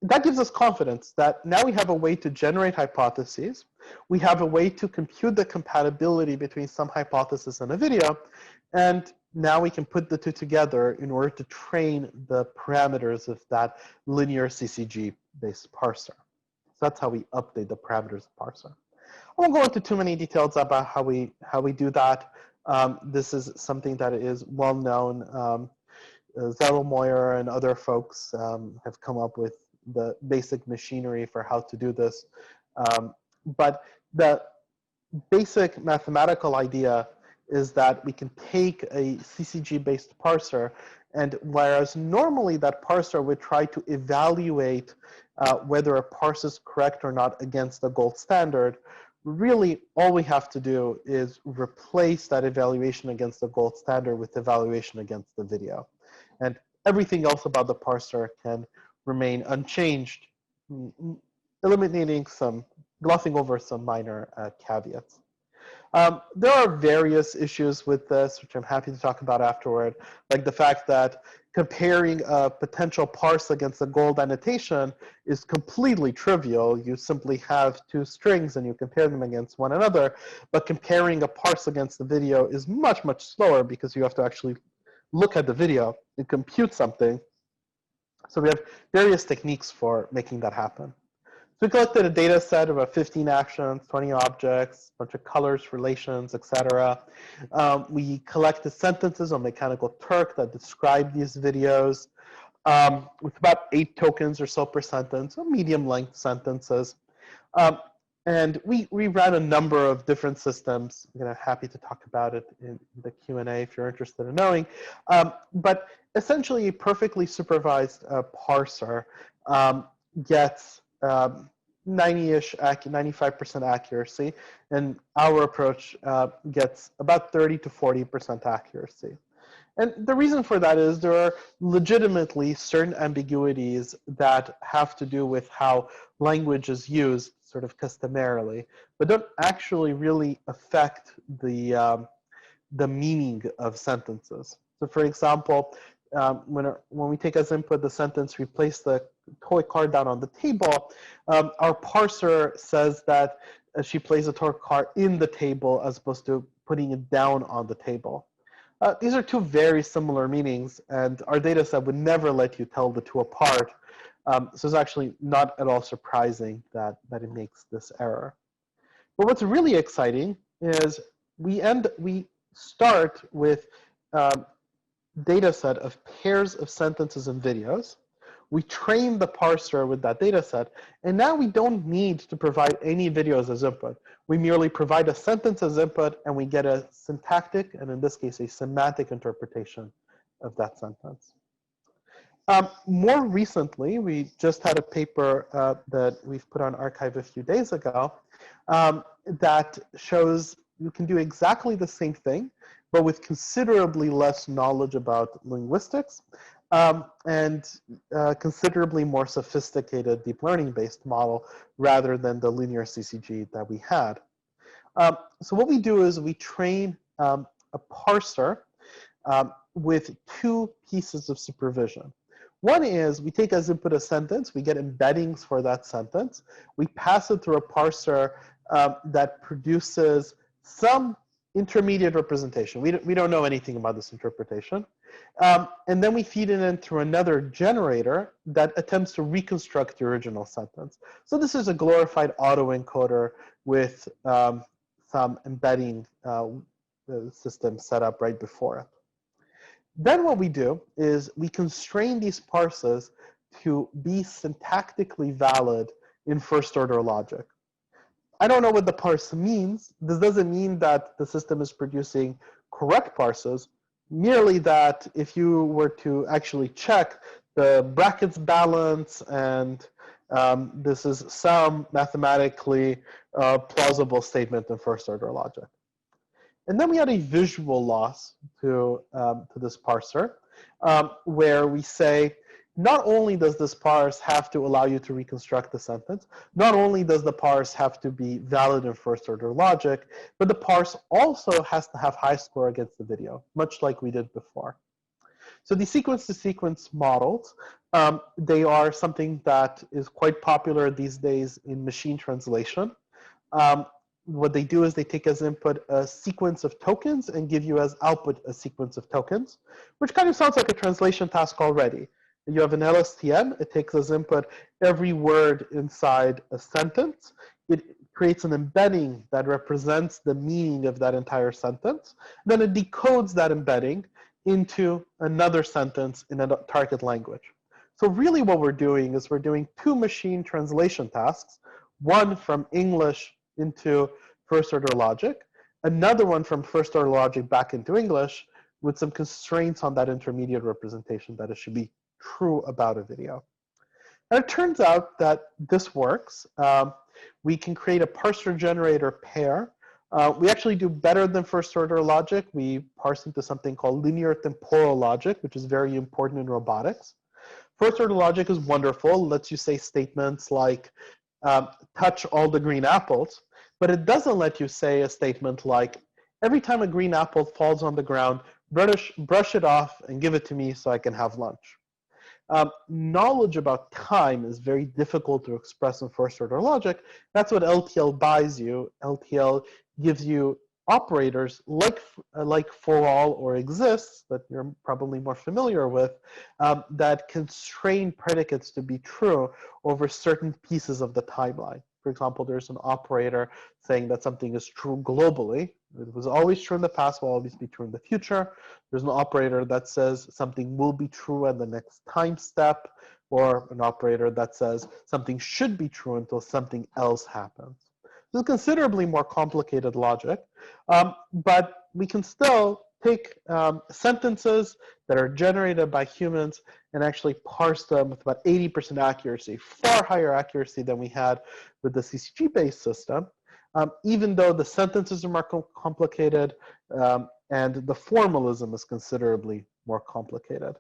That gives us confidence that now we have a way to generate hypotheses. We have a way to compute the compatibility between some hypothesis and a video. And now we can put the two together in order to train the parameters of that linear Ccg based parser. So that's how we update the parameters of parser. I won't go into too many details about how we do that. This is something that is well known. Zettelmoyer and other folks have come up with the basic machinery for how to do this. But the basic mathematical idea is that we can take a Ccg-based parser, and whereas normally that parser would try to evaluate whether a parse is correct or not against the gold standard, really all we have to do is replace that evaluation against the gold standard with evaluation against the video. And everything else about the parser can remain unchanged, glossing over some minor caveats. There are various issues with this, which I'm happy to talk about afterward, like the fact that comparing a potential parse against a gold annotation is completely trivial. You simply have two strings and you compare them against one another, but comparing a parse against the video is much, much slower because you have to actually look at the video and compute something. So we have various techniques for making that happen. So we collected a data set of about 15 actions, 20 objects, a bunch of colors, relations, etc. We collected sentences on Mechanical Turk that describe these videos with about 8 tokens or so per sentence, so medium-length sentences. And we ran a number of different systems. I'm happy to talk about it in the Q&A if you're interested in knowing. But essentially, a perfectly supervised parser gets 90-ish, 95% accuracy, and our approach gets about 30 to 40% accuracy. And the reason for that is there are legitimately certain ambiguities that have to do with how language is used sort of customarily, but don't actually really affect the meaning of sentences. So for example, when we take as input the sentence, replace the toy car down on the table, our parser says that she plays a toy car in the table as opposed to putting it down on the table. These are two very similar meanings, and our data set would never let you tell the two apart. So it's actually not at all surprising that it makes this error. But what's really exciting is we start with data set of pairs of sentences and videos. We train the parser with that data set, and now we don't need to provide any videos as input. We merely provide a sentence as input, and we get a syntactic, and in this case, a semantic interpretation of that sentence. More recently, we just had a paper that we've put on arXiv a few days ago that shows you can do exactly the same thing, but with considerably less knowledge about linguistics and considerably more sophisticated deep learning-based model rather than the linear Ccg that we had. So what we do is we train a parser with two pieces of supervision. One is we take as input a sentence, we get embeddings for that sentence, we pass it through a parser that produces some intermediate representation. We don't know anything about this interpretation. And then we feed it in through another generator that attempts to reconstruct the original sentence. So this is a glorified autoencoder with some embedding system set up right before it. Then what we do is we constrain these parses to be syntactically valid in first order logic. I don't know what the parse means. This doesn't mean that the system is producing correct parses, merely that if you were to actually check the brackets balance and this is some mathematically plausible statement in first order logic. And then we add a visual loss to this parser, where we say, not only does this parse have to allow you to reconstruct the sentence, not only does the parse have to be valid in first order logic, but the parse also has to have high score against the video, much like we did before. So the sequence-to-sequence models, they are something that is quite popular these days in machine translation. What they do is they take as input a sequence of tokens and give you as output a sequence of tokens, which kind of sounds like a translation task already. You have an LSTM, it takes as input every word inside a sentence. It creates an embedding that represents the meaning of that entire sentence. Then it decodes that embedding into another sentence in a target language. So really what we're doing is we're doing two machine translation tasks, one from English into first order logic, another one from first order logic back into English with some constraints on that intermediate representation that it should be true about a video. And it turns out that this works. We can create a parser generator pair. We actually do better than first order logic. We parse into something called linear temporal logic, which is very important in robotics. First order logic is wonderful, lets you say statements like touch all the green apples, but it doesn't let you say a statement like, every time a green apple falls on the ground, brush it off and give it to me so I can have lunch. Knowledge about time is very difficult to express in first order logic. That's what LTL buys you. LTL gives you operators like for all or exists that you're probably more familiar with that constrain predicates to be true over certain pieces of the timeline. For example, there's an operator saying that something is true globally. It was always true in the past, will always be true in the future. There's an operator that says something will be true at the next time step, or an operator that says something should be true until something else happens. This is considerably more complicated logic, but we can still take sentences that are generated by humans and actually parse them with about 80% accuracy, far higher accuracy than we had with the Ccg-based system, even though the sentences are more complicated and the formalism is considerably more complicated.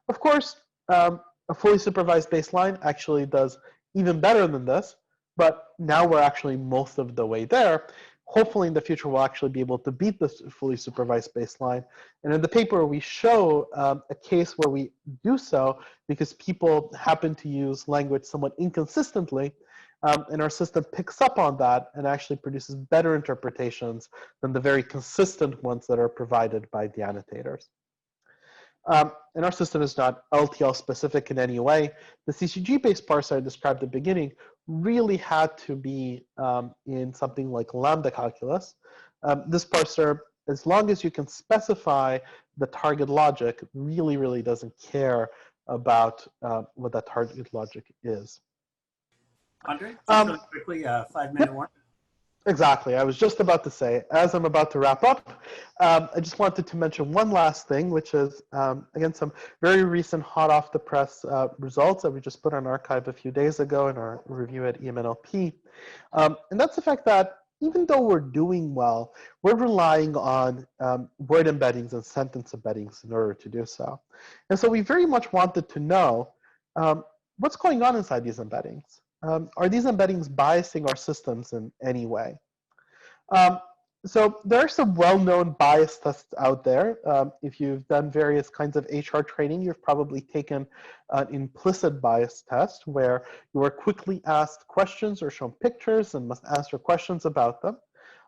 Of course, a fully supervised baseline actually does even better than this, but now we're actually most of the way there. Hopefully in the future, we'll actually be able to beat this fully supervised baseline. And in the paper, we show a case where we do so because people happen to use language somewhat inconsistently, and our system picks up on that and actually produces better interpretations than the very consistent ones that are provided by the annotators. And our system is not LTL specific in any way. The Ccg-based parser I described at the beginning really had to be in something like lambda calculus. This parser, as long as you can specify the target logic, really doesn't care about what that target logic is. Andrei, just really quickly, 5-minute warning. Exactly. I was just about to say, as I'm about to wrap up, I just wanted to mention one last thing, which is, again, some very recent hot off the press results that we just put on archive a few days ago in our review at EMNLP. And that's the fact that even though we're doing well, we're relying on word embeddings and sentence embeddings in order to do so. And so we very much wanted to know what's going on inside these embeddings. Are these embeddings biasing our systems in any way? So there are some well-known bias tests out there. If you've done various kinds of HR training, you've probably taken an implicit bias test where you are quickly asked questions or shown pictures and must answer questions about them.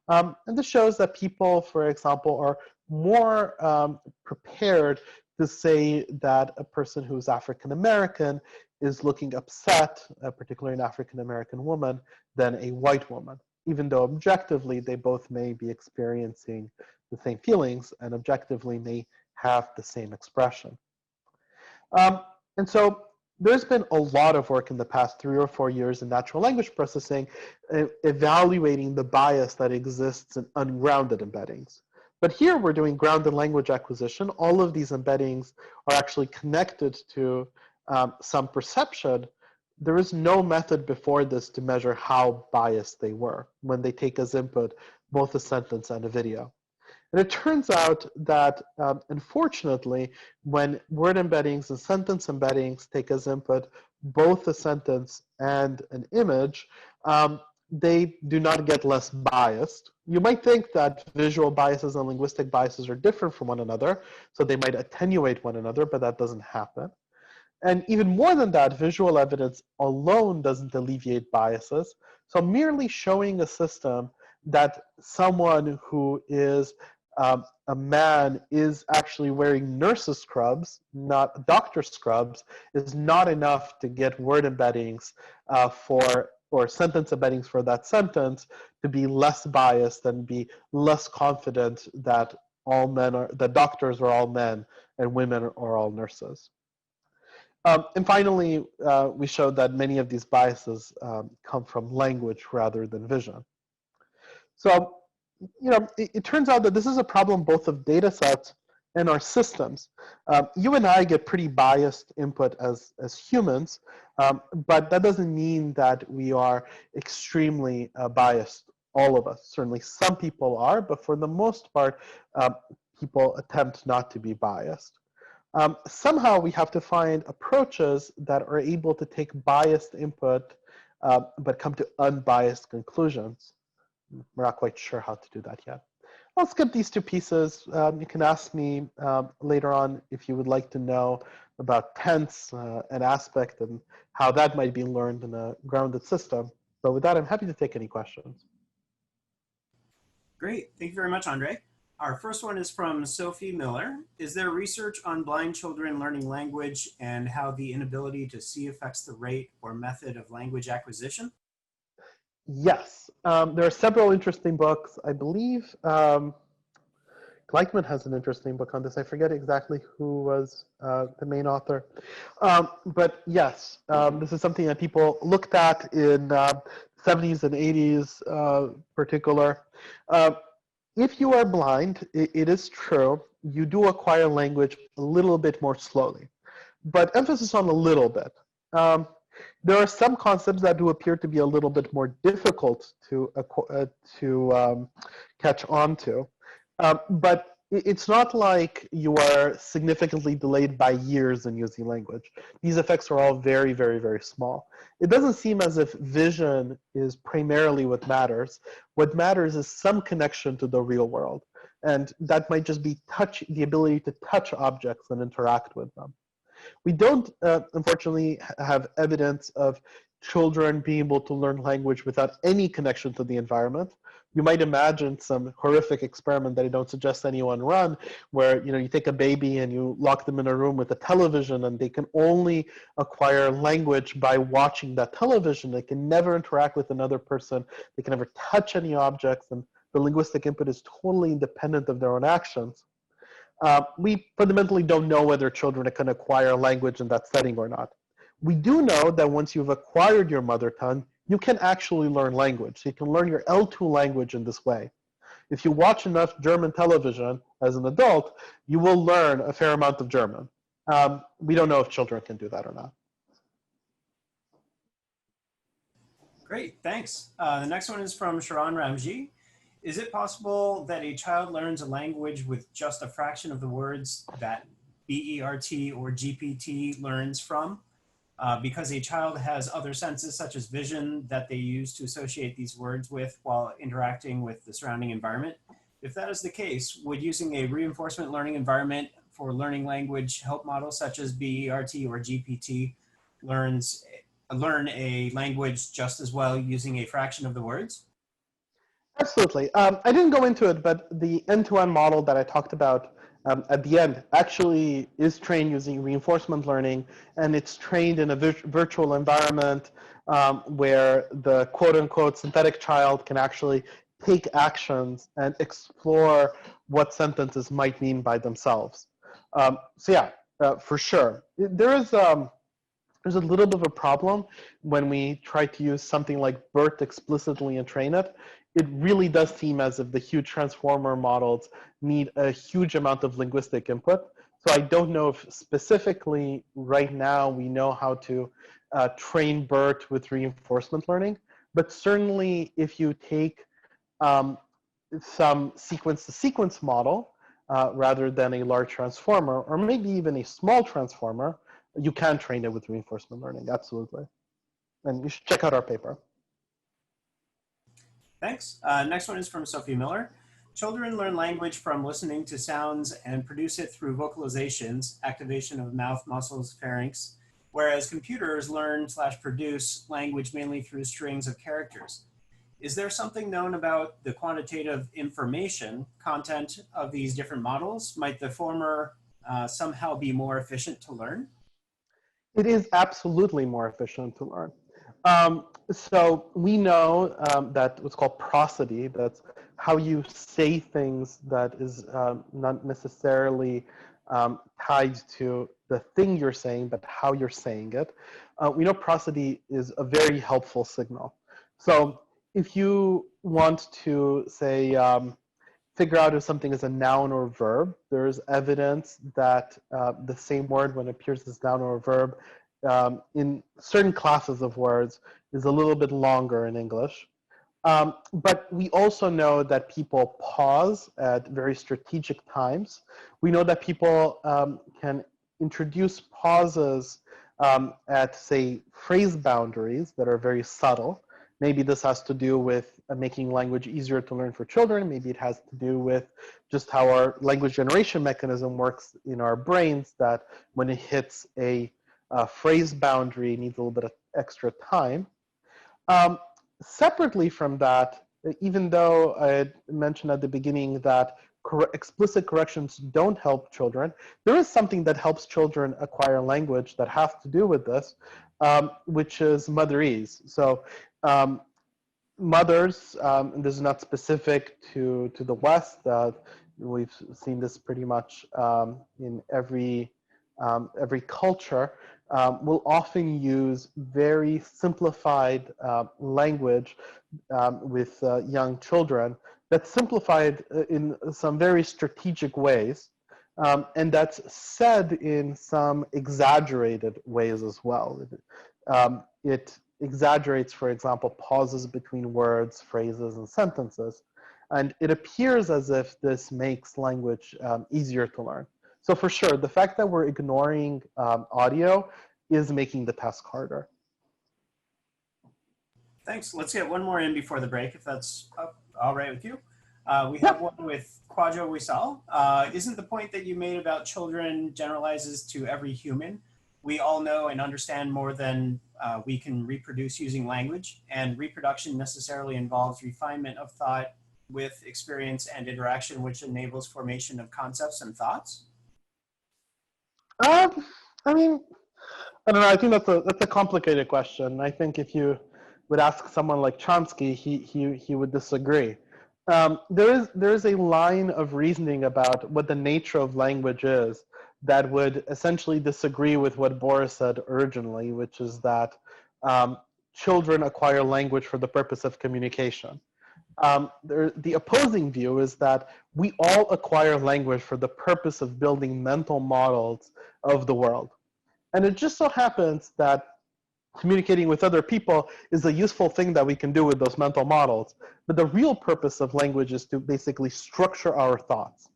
And this shows that people, for example, are more prepared to say that a person who's African American is looking upset, particularly an African American woman, than a white woman, even though objectively they both may be experiencing the same feelings and objectively may have the same expression. And so there's been a lot of work in the past 3 or 4 years in natural language processing evaluating the bias that exists in ungrounded embeddings. But here we're doing grounded language acquisition. All of these embeddings are actually connected to some perception. There is no method before this to measure how biased they were when they take as input both a sentence and a video. And it turns out that, unfortunately, when word embeddings and sentence embeddings take as input both a sentence and an image, they do not get less biased. You might think that visual biases and linguistic biases are different from one another, so they might attenuate one another, but that doesn't happen. And even more than that, visual evidence alone doesn't alleviate biases. So merely showing a system that someone who is a man is actually wearing nurse's scrubs, not doctor scrubs, is not enough to get word embeddings or sentence embeddings for that sentence to be less biased and be less confident that that doctors are all men and women are all nurses. And finally, we showed that many of these biases come from language rather than vision. So, it turns out that this is a problem both of data sets and our systems. You and I get pretty biased input as humans, but that doesn't mean that we are extremely biased, all of us. Certainly some people are, but for the most part, people attempt not to be biased. Somehow we have to find approaches that are able to take biased input, but come to unbiased conclusions. We're not quite sure how to do that yet. I'll skip these two pieces. You can ask me later on if you would like to know about tense and aspect and how that might be learned in a grounded system. But with that, I'm happy to take any questions. Great. Thank you very much, Andrei. Our first one is from Sophie Miller. Is there research on blind children learning language and how the inability to see affects the rate or method of language acquisition? Yes, there are several interesting books. I believe Gleichman has an interesting book on this. I forget exactly who was the main author. But yes, this is something that people looked at in 70s and 80s particular. If you are blind, it is true, you do acquire language a little bit more slowly, but emphasis on a little bit. There are some concepts that do appear to be a little bit more difficult to catch on to, but it's not like you are significantly delayed by years in using language. These effects are all very, very, very small. It doesn't seem as if vision is primarily what matters. What matters is some connection to the real world, and that might just be the ability to touch objects and interact with them. We don't, unfortunately, have evidence of children being able to learn language without any connection to the environment. You might imagine some horrific experiment that I don't suggest anyone run, where you take a baby and you lock them in a room with a television, and they can only acquire language by watching that television. They can never interact with another person. They can never touch any objects, and the linguistic input is totally independent of their own actions. We fundamentally don't know whether children can acquire language in that setting or not. We do know that once you've acquired your mother tongue, you can actually learn language. So you can learn your L2 language in this way. If you watch enough German television as an adult, you will learn a fair amount of German. We don't know if children can do that or not. Great, thanks. The next one is from Sharon Ramji. Is it possible that a child learns a language with just a fraction of the words that BERT or GPT learns from? Because a child has other senses such as vision that they use to associate these words with while interacting with the surrounding environment. If that is the case, would using a reinforcement learning environment for learning language help models such as BERT or GPT learn a language just as well using a fraction of the words? Absolutely. I didn't go into it, but the end-to-end model that I talked about at the end actually is trained using reinforcement learning, and it's trained in a virtual environment where the quote-unquote synthetic child can actually take actions and explore what sentences might mean by themselves. So yeah, for sure. There's a little bit of a problem when we try to use something like BERT explicitly and train it. It really does seem as if the huge transformer models need a huge amount of linguistic input. So I don't know if specifically right now we know how to train BERT with reinforcement learning, but certainly if you take some sequence-to-sequence model rather than a large transformer, or maybe even a small transformer, you can train it with reinforcement learning, absolutely. And you should check out our paper. Thanks. Next one is from Sophie Miller. Children learn language from listening to sounds and produce it through vocalizations, activation of mouth muscles, pharynx, whereas computers learn/produce language mainly through strings of characters. Is there something known about the quantitative information content of these different models? Might the former somehow be more efficient to learn? It is absolutely more efficient to learn. So we know that what's called prosody, that's how you say things that is not necessarily tied to the thing you're saying, but how you're saying it. We know prosody is a very helpful signal. So if you want to say, figure out if something is a noun or verb, there's evidence that the same word, when it appears as noun or verb, in certain classes of words is a little bit longer in English. But we also know that people pause at very strategic times. We know that people can introduce pauses at, say, phrase boundaries that are very subtle. Maybe this has to do with making language easier to learn for children. Maybe it has to do with just how our language generation mechanism works in our brains, that when it hits a phrase boundary, it needs a little bit of extra time. Separately from that, even though I had mentioned at the beginning that explicit corrections don't help children, there is something that helps children acquire language that has to do with this, which is motherese. So mothers, and this is not specific to the West, we've seen this pretty much in every culture, will often use very simplified language with young children that's simplified in some very strategic ways, and that's said in some exaggerated ways as well. It exaggerates, for example, pauses between words, phrases, and sentences. And it appears as if this makes language easier to learn. So for sure, the fact that we're ignoring audio is making the task harder. Thanks. Let's get one more in before the break, if that's all right with you. We have one with Quadro Wisal. Isn't the point that you made about children generalizes to every human? We all know and understand more than we can reproduce using language, and reproduction necessarily involves refinement of thought with experience and interaction, which enables formation of concepts and thoughts? I mean, I don't know. I think that's a complicated question. I think if you would ask someone like Chomsky, he would disagree. There is a line of reasoning about what the nature of language is that would essentially disagree with what Boris said originally, which is that children acquire language for the purpose of communication. The opposing view is that we all acquire language for the purpose of building mental models of the world. And it just so happens that communicating with other people is a useful thing that we can do with those mental models. But the real purpose of language is to basically structure our thoughts.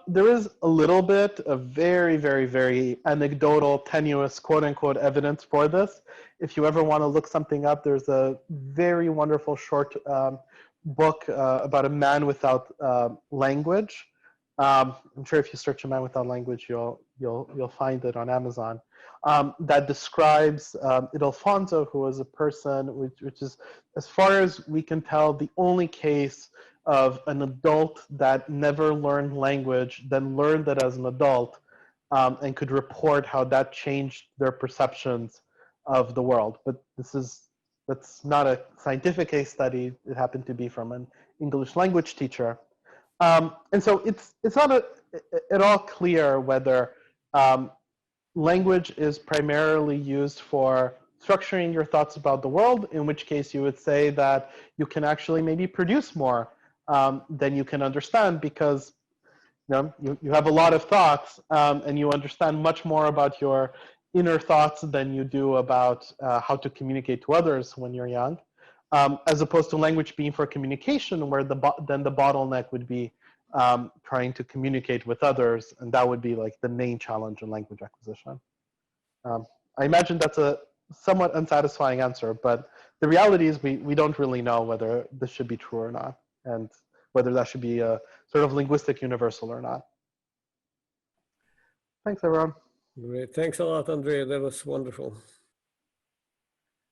There is a little bit of very, very, very anecdotal, tenuous, quote unquote, evidence for this. If you ever want to look something up, there's a very wonderful short book about a man without language I'm sure if you search a man without language, you'll find it on Amazon. That describes Ildefonso, who was a person which is, as far as we can tell, the only case of an adult that never learned language, then learned it as an adult, and could report how that changed their perceptions of the world. But that's not a scientific case study. It happened to be from an English language teacher. And so it's not at all clear whether language is primarily used for structuring your thoughts about the world, in which case you would say that you can actually maybe produce more than you can understand, because you have a lot of thoughts and you understand much more about your inner thoughts than you do about how to communicate to others when you're young, as opposed to language being for communication, where then the bottleneck would be trying to communicate with others, and that would be like the main challenge in language acquisition. I imagine that's a somewhat unsatisfying answer, but the reality is we don't really know whether this should be true or not, and whether that should be a sort of linguistic universal or not. Thanks, everyone. Great. Thanks a lot, Andrei. That was wonderful.